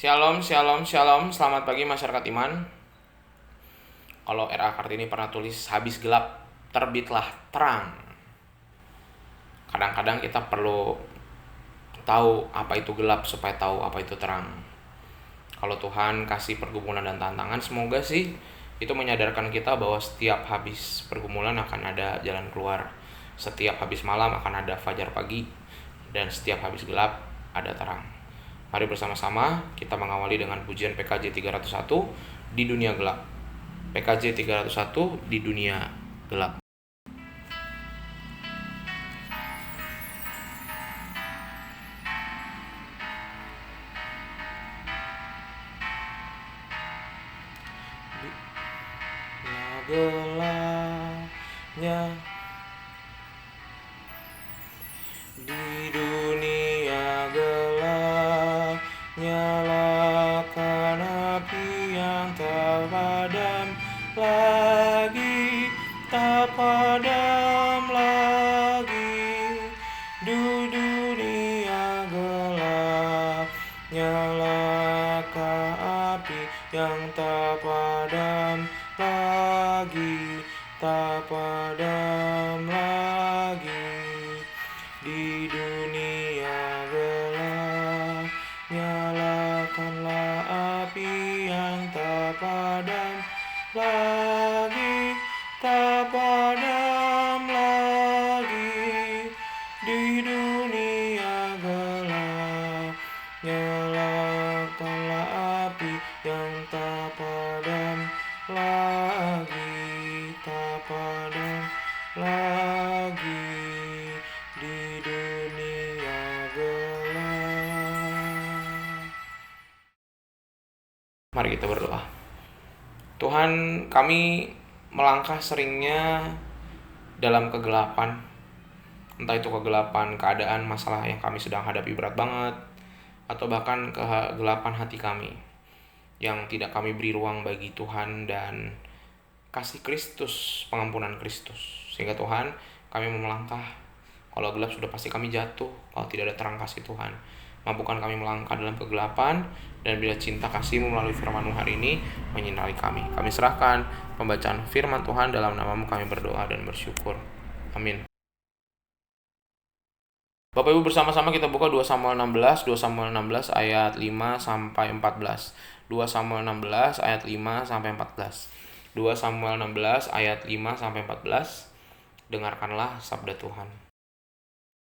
Shalom, shalom, shalom. Selamat pagi masyarakat iman. Kalau R.A. Kartini pernah tulis, habis gelap, terbitlah terang. Kadang-kadang kita perlu tahu apa itu gelap supaya tahu apa itu terang. Kalau Tuhan kasih pergumulan dan tantangan, semoga sih itu menyadarkan kita bahwa setiap habis pergumulan akan ada jalan keluar. Setiap habis malam akan ada fajar pagi. Dan setiap habis gelap ada terang. Mari bersama-sama kita mengawali dengan pujian PKJ 301 di dunia gelap. PKJ 301 di dunia gelap. Gelapnya di dunia gelap, nyalakan api yang tak padam lagi, tak padam lagi. Di dunia gelap, nyalakan api yang tak padam lagi, tak padam lagi. Di dunia gelap, nyalakanlah api yang tak padam lagi, tak padam lagi. Di dunia gelap, nyalakanlah api yang tak padam lagi, tak padam lagi. Di dunia gelap. Mari kita berdoa. Tuhan, kami melangkah seringnya dalam kegelapan. Entah itu kegelapan keadaan, masalah yang kami sedang hadapi berat banget, atau bahkan kegelapan hati kami yang tidak kami beri ruang bagi Tuhan dan kasih Kristus, pengampunan Kristus. Sehingga Tuhan, kami mau melangkah. Kalau gelap sudah pasti kami jatuh, kalau tidak ada terang kasih Tuhan. Mampukan kami melangkah dalam kegelapan, dan bila cinta kasih-Mu melalui firman-Mu hari ini menyinari kami. Kami serahkan pembacaan firman Tuhan, dalam nama-Mu kami berdoa dan bersyukur. Amin. Bapak Ibu, bersama-sama kita buka 2 Samuel 16, 2 Samuel 16 ayat 5 sampai 14. 2 Samuel 16 ayat 5 sampai 14. 2 Samuel 16 ayat 5 sampai 14. Dengarkanlah sabda Tuhan.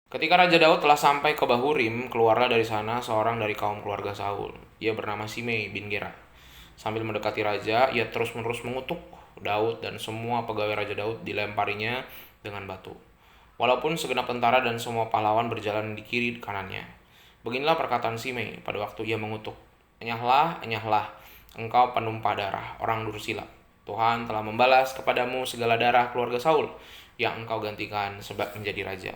Ketika Raja Daud telah sampai ke Bahurim, keluarlah dari sana seorang dari kaum keluarga Saul. Ia bernama Simei bin Gera. Sambil mendekati raja, ia terus-menerus mengutuk Daud, dan semua pegawai Raja Daud dilemparinya dengan batu. Walaupun segenap tentara dan semua pahlawan berjalan di kiri kanannya. Beginilah perkataan Simei pada waktu ia mengutuk. Enyahlah, enyahlah, engkau penumpah darah, orang Dursila. Tuhan telah membalas kepadamu segala darah keluarga Saul yang engkau gantikan sebab menjadi raja.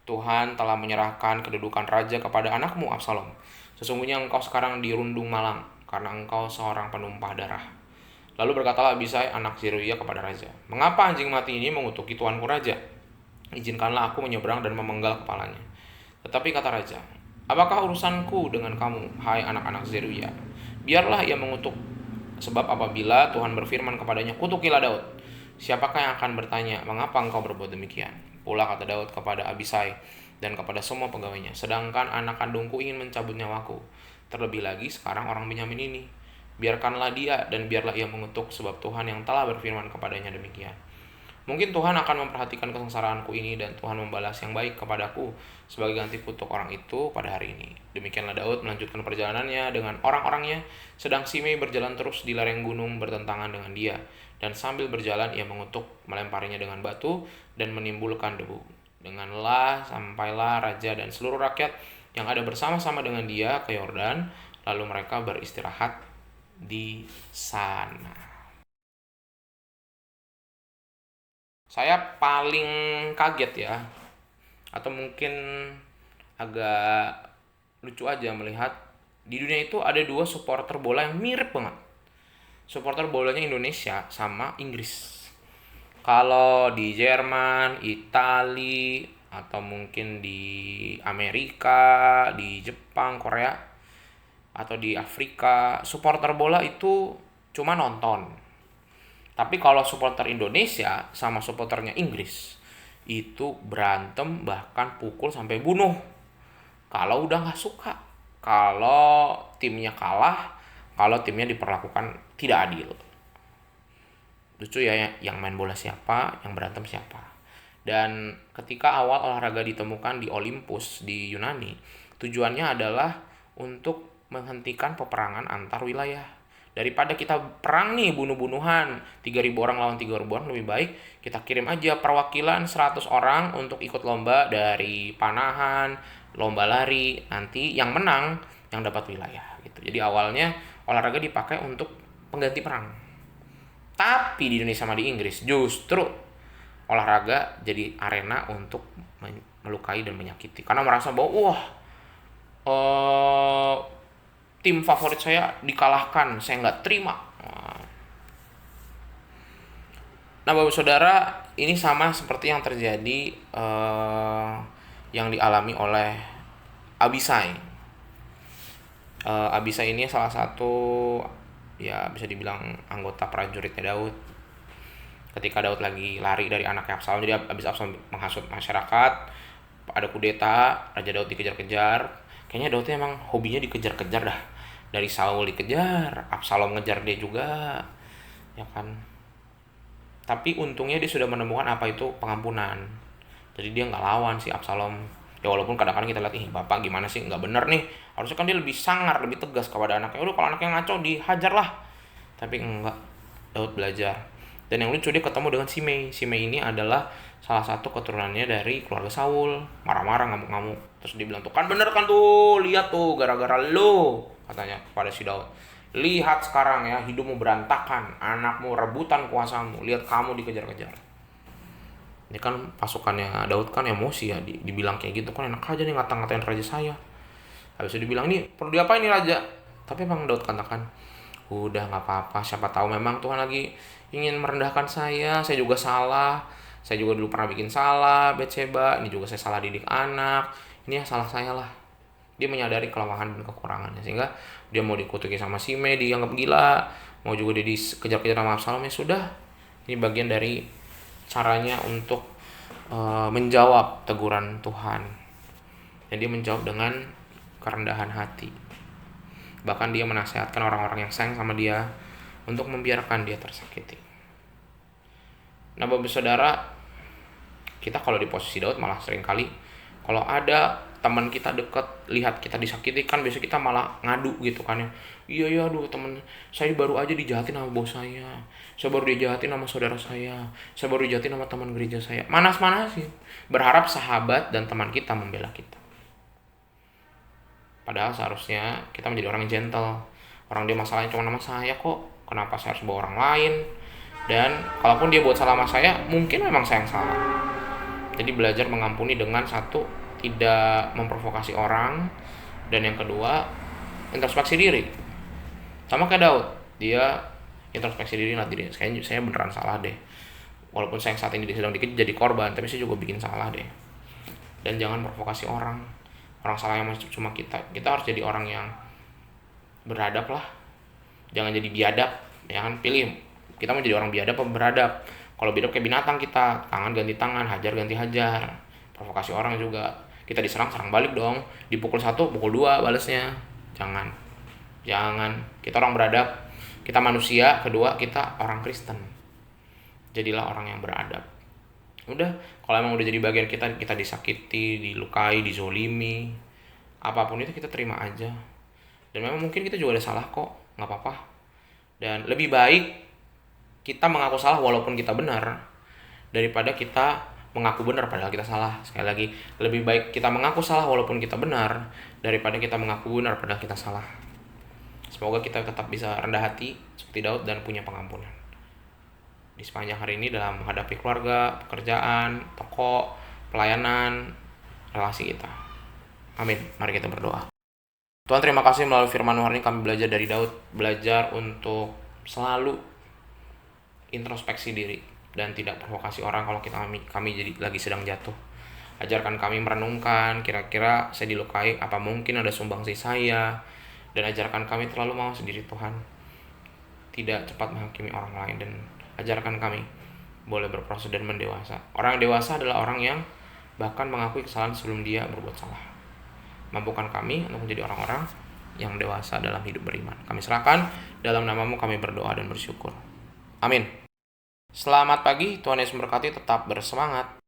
Tuhan telah menyerahkan kedudukan raja kepada anakmu Absalom. Sesungguhnya engkau sekarang dirundung malang, karena engkau seorang penumpah darah. Lalu berkatalah Abisai anak Zeruia kepada raja, mengapa anjing mati ini mengutuki tuanku raja? Izinkanlah aku menyeberang dan memenggal kepalanya. Tetapi kata raja, apakah urusanku dengan kamu, hai anak-anak Zeruia? Biarlah ia mengutuk, sebab apabila Tuhan berfirman kepadanya, kutukilah Daud, siapakah yang akan bertanya, mengapa engkau berbuat demikian? Pula kata Daud kepada Abisai dan kepada semua pegawainya, sedangkan anak kandungku ingin mencabut nyawaku. Terlebih lagi sekarang orang Benyamin ini. Biarkanlah dia dan biarlah ia mengutuk, sebab Tuhan yang telah berfirman kepadanya demikian. Mungkin Tuhan akan memperhatikan kesengsaraanku ini dan Tuhan membalas yang baik kepadaku sebagai ganti kutuk orang itu pada hari ini. Demikianlah Daud melanjutkan perjalanannya dengan orang-orangnya, sedang Simei berjalan terus di lereng gunung bertentangan dengan dia. Dan sambil berjalan ia mengutuk, melemparinya dengan batu dan menimbulkan debu. Denganlah sampailah raja dan seluruh rakyat yang ada bersama-sama dengan dia ke Yordan, lalu mereka beristirahat di sana. Saya paling kaget ya, atau mungkin agak lucu aja melihat di dunia itu ada dua supporter bola yang mirip banget. Supporter bolanya Indonesia sama Inggris. Kalau di Jerman, Itali, atau mungkin di Amerika, di Jepang, Korea, atau di Afrika, supporter bola itu cuma nonton. Tapi kalau supporter Indonesia sama supporternya Inggris itu berantem, bahkan pukul sampai bunuh kalau udah nggak suka, kalau timnya kalah, kalau timnya diperlakukan tidak adil. Lucu ya, yang main bola siapa, yang berantem siapa. Dan ketika awal olahraga ditemukan di Olympus di Yunani, tujuannya adalah untuk menghentikan peperangan antar wilayah. Daripada kita perang nih, bunuh-bunuhan, 3.000 orang lawan 3.000 orang, lebih baik kita kirim aja perwakilan 100 orang untuk ikut lomba dari panahan, lomba lari, nanti yang menang yang dapat wilayah gitu. Jadi awalnya olahraga dipakai untuk pengganti perang. Tapi di Indonesia sama di Inggris justru olahraga jadi arena untuk melukai dan menyakiti. Karena merasa bahwa wah, eh, tim favorit saya dikalahkan, saya nggak terima. Nah, Bapak Saudara, ini sama seperti yang terjadi yang dialami oleh Abisai. Abisai ini salah satu, ya bisa dibilang anggota prajuritnya Daud. Ketika Daud lagi lari dari anaknya Absalom, jadi abis Absalom menghasut masyarakat, ada kudeta, Raja Daud dikejar-kejar. Kayaknya Daudnya emang hobinya dikejar-kejar dah. Dari Saul dikejar, Absalom ngejar dia juga, ya kan. Tapi untungnya dia sudah menemukan apa itu pengampunan. Jadi dia nggak lawan si Absalom. Ya walaupun kadang-kadang kita lihat, ih bapak gimana sih, nggak bener nih. Harusnya kan dia lebih sangar, lebih tegas kepada anaknya. Udah kalau anaknya ngaco dihajar lah. Tapi enggak, Daud belajar. Dan yang lucu, dia ketemu dengan Simei. Simei ini adalah salah satu keturunannya dari keluarga Saul. Marah-marah, ngamuk-ngamuk. Terus dia bilang, tuh kan bener kan tuh, lihat tuh gara-gara lo, katanya pada si Daud. Lihat sekarang ya, hidupmu berantakan, anakmu rebutan kuasamu, lihat kamu dikejar-kejar. Ini kan pasukannya Daud kan emosi ya, dibilang kayak gitu kan enak aja nih ngata-ngatain raja saya. Habis itu dibilang, ini perlu diapain nih raja? Tapi emang Daud katakan, udah nggak apa-apa, siapa tahu memang Tuhan lagi ingin merendahkan saya juga salah. Saya juga dulu pernah bikin salah, Betseba, ini juga saya salah didik anak. Ini ya salah saya lah. Dia menyadari kelemahan dan kekurangannya, sehingga dia mau dikutuki sama Simei, dianggap gila, mau juga dia dikejar-kejar sama Absalom. Ya sudah, ini bagian dari caranya untuk menjawab teguran Tuhan. Dan dia menjawab dengan kerendahan hati. Bahkan dia menasihatkan orang-orang yang sayang sama dia untuk membiarkan dia tersakiti. Nah, Bapak Saudara, kita kalau di posisi Daud malah sering kali kalau ada teman kita dekat lihat kita disakiti, kan biasa kita malah ngadu gitu kan ya. Iya aduh, teman saya baru aja dijahatin sama bos saya baru dijahatin sama saudara saya baru dijahatin sama teman gereja saya. Manas-manasin, berharap sahabat dan teman kita membela kita. Padahal seharusnya kita menjadi orang yang gentle. Orang dia masalahnya cuma sama saya kok, kenapa saya harus bawa orang lain? Dan kalaupun dia buat salah sama saya, mungkin memang saya yang salah. Jadi belajar mengampuni dengan satu, tidak memprovokasi orang, dan yang kedua, introspeksi diri. Sama kayak Daud, dia introspeksi diri, lihat diri, saya beneran salah deh. Walaupun saya saat ini sedang jadi korban, tapi saya juga bikin salah deh. Dan jangan provokasi orang. Orang salah yang cuma kita harus jadi orang yang beradab lah. Jangan jadi biadab, ya kan, pilih. Kita mau jadi orang biadab apa beradab? Kalau biadab kayak binatang kita, tangan ganti tangan, hajar ganti hajar. Provokasi orang juga, kita diserang serang balik dong. Dipukul 1 pukul 2 balasnya. Jangan. Kita orang beradab, kita manusia. Kedua, kita orang Kristen. Jadilah orang yang beradab. Udah, kalau emang udah jadi bagian kita disakiti, dilukai, dizolimi, apapun itu kita terima aja. Dan memang mungkin kita juga ada salah kok, nggak apa-apa. Dan lebih baik kita mengaku salah walaupun kita benar, daripada kita mengaku benar padahal kita salah. Sekali lagi, lebih baik kita mengaku salah walaupun kita benar, daripada kita mengaku benar padahal kita salah. Semoga kita tetap bisa rendah hati seperti Daud dan punya pengampunan di sepanjang hari ini dalam menghadapi keluarga, pekerjaan, toko, pelayanan, relasi kita. Amin. Mari kita berdoa. Tuhan, terima kasih melalui firman hari ini kami belajar dari Daud, belajar untuk selalu introspeksi diri dan tidak provokasi orang kalau kami jadi lagi sedang jatuh. Ajarkan kami merenungkan, kira-kira saya dilukai, apa mungkin ada sumbangsih saya Dan ajarkan kami terlalu mawas diri Tuhan, tidak cepat menghakimi orang lain, dan ajarkan kami boleh berproses dan mendewasa. Orang dewasa adalah orang yang bahkan mengakui kesalahan sebelum dia berbuat salah. Mampukan kami untuk menjadi orang-orang yang dewasa dalam hidup beriman. Kami serahkan dalam nama-Mu, kami berdoa dan bersyukur. Amin. Selamat pagi, Tuhan Yesus memberkati, tetap bersemangat.